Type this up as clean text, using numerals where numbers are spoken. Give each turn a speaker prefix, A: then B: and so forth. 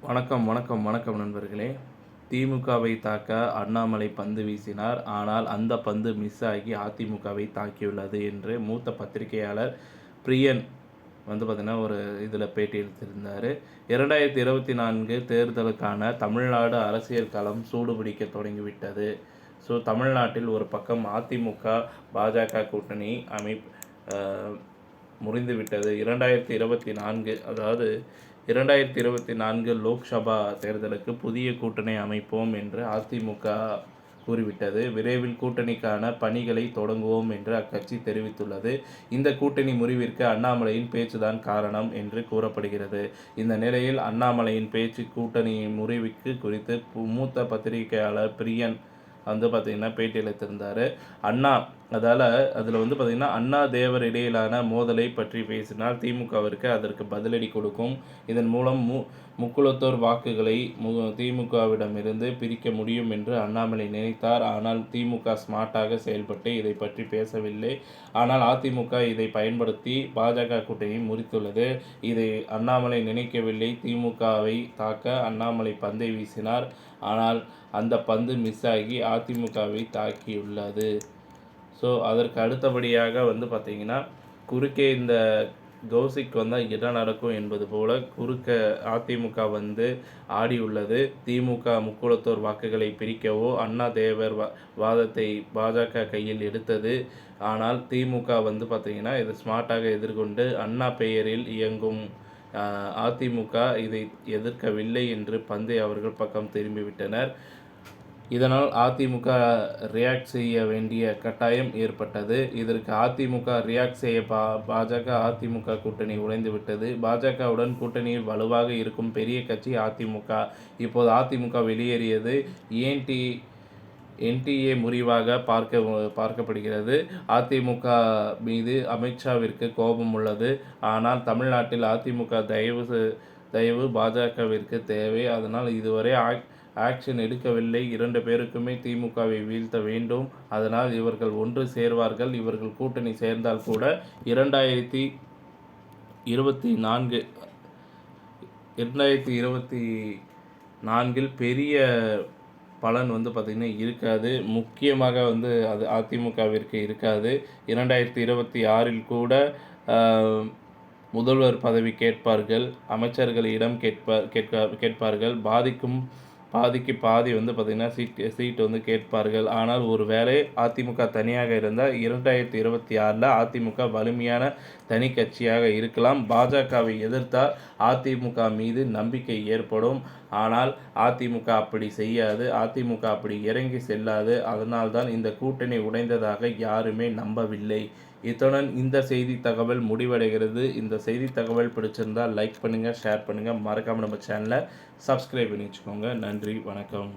A: வணக்கம் நண்பர்களே. திமுகவை தாக்க அண்ணாமலை பந்து வீசினார். ஆனால் அந்த பந்து மிஸ் ஆகி அதிமுகவை தாக்கியுள்ளது என்று மூத்த பத்திரிகையாளர் பிரியன் பார்த்தீங்கன்னா ஒரு இதில் பேட்டி எடுத்திருந்தார். 2024 தேர்தலுக்கான தமிழ்நாடு அரசியல் களம் சூடுபிடிக்க தொடங்கிவிட்டது. தமிழ்நாட்டில் ஒரு பக்கம் அதிமுக பாஜக கூட்டணி முறிந்துவிட்டது. 2024 அதாவது 2024 லோக்சபா தேர்தலுக்கு புதிய கூட்டணி அமைப்போம் என்று அதிமுக கூறிவிட்டது. விரைவில் கூட்டணிக்கான பணிகளை தொடங்குவோம் என்று அக்கட்சி தெரிவித்துள்ளது. இந்த கூட்டணி முறிவிற்கு அண்ணாமலையின் பேச்சுதான் காரணம் என்று கூறப்படுகிறது. இந்த நிலையில் அண்ணாமலையின் பேச்சு கூட்டணி முறிவுக்கு குறித்து மூத்த பத்திரிகையாளர் பிரியன் பார்த்திங்கன்னா பேட்டி அளித்திருந்தார். அதில் பார்த்திங்கன்னா அண்ணா தேவர் இடையிலான மோதலை பற்றி பேசினால் திமுகவிற்கு அதற்கு பதிலடி கொடுக்கும். இதன் மூலம் முக்குளத்தோர் வாக்குகளை திமுகவிடமிருந்து பிரிக்க முடியும் என்று அண்ணாமலை நினைத்தார். ஆனால் திமுக ஸ்மார்ட்டாக செயல்பட்டு இதை பற்றி பேசவில்லை. ஆனால் அதிமுக இதை பயன்படுத்தி பாஜக கூட்டணியை முறித்துள்ளது. இதை அண்ணாமலை நினைக்கவில்லை. திமுகவை தாக்க அண்ணாமலை பந்தை வீசினார். ஆனால் அந்த பந்து மிஸ் ஆகி அதிமுகவை தாக்கியுள்ளது. அதற்கு அடுத்தபடியாக பார்த்திங்கன்னா குறுக்கே இந்த கௌசிக் வந்தால் என்ன நடக்கும் என்பது போல குறுக்க அதிமுக ஆடியுள்ளது. திமுக முக்குளத்தோர் வாக்குகளை பிரிக்கவோ அண்ணா தேவர் வாதத்தை பாஜக கையில் எடுத்தது. ஆனால் திமுக பார்த்திங்கன்னா இதை ஸ்மார்ட்டாக எதிர்கொண்டு அண்ணா பெயரில் இயங்கும் அதிமுக இதை எதிர்க்கவில்லை என்று பந்தை அவர்கள் பக்கம் திரும்பிவிட்டனர். இதனால் அதிமுக ரியாக்ட் செய்ய வேண்டிய கட்டாயம் ஏற்பட்டது. இதற்கு அதிமுக ரியாக்ட் செய்ய பாஜக அதிமுக கூட்டணி உடைந்துவிட்டது. பாஜகவுடன் கூட்டணியில் வலுவாக இருக்கும் பெரிய கட்சி அதிமுக. இப்போது அதிமுக வெளியேறியது என்டிஏ முறிவாக பார்க்கப்படுகிறது. அதிமுக மீது அமித்ஷாவிற்கு கோபம் உள்ளது. ஆனால் தமிழ்நாட்டில் அதிமுக தயவு பாஜகவிற்கு தேவை. அதனால் இதுவரை ஆக்ஷன் எடுக்கவில்லை. 2 பேருக்குமே திமுகவை வீழ்த்த வேண்டும். அதனால் இவர்கள் ஒன்று சேர்வார்கள். இவர்கள் கூட்டணி சேர்ந்தால் கூட 2024 பெரிய பலன் பார்த்திங்கன்னா இருக்காது. முக்கியமாக அது அதிமுகவிற்கு இருக்காது. 2026 கூட முதல்வர் பதவி கேட்பார்கள். அமைச்சர்களிடம் கேட்பார்கள். பாதிக்கு பாதி பார்த்திங்கன்னா சீட் கேட்பார்கள். ஆனால் ஒரு வேளை அதிமுக தனியாக இருந்தால் 2026 அதிமுக வலிமையான தனி கட்சியாக இருக்கலாம். பாஜகவை எதிர்த்தால் அதிமுக மீது நம்பிக்கை ஏற்படும். ஆனால் அதிமுக அப்படி செய்யாது. அதிமுக அப்படி இறங்கி செல்லாது. அதனால்தான் இந்த கூட்டணி உடைந்ததாக யாருமே நம்பவில்லை. இத்துடன் இந்த செய்தி தகவல் முடிவடைகிறது. இந்த செய்தி தகவல் பிடிச்சிருந்தால் லைக் பண்ணுங்கள், ஷேர் பண்ணுங்கள். மறக்காமல் நம்ம சேனலை சப்ஸ்கிரைப் பண்ணி வச்சுக்கோங்க. நன்றி, வணக்கம்.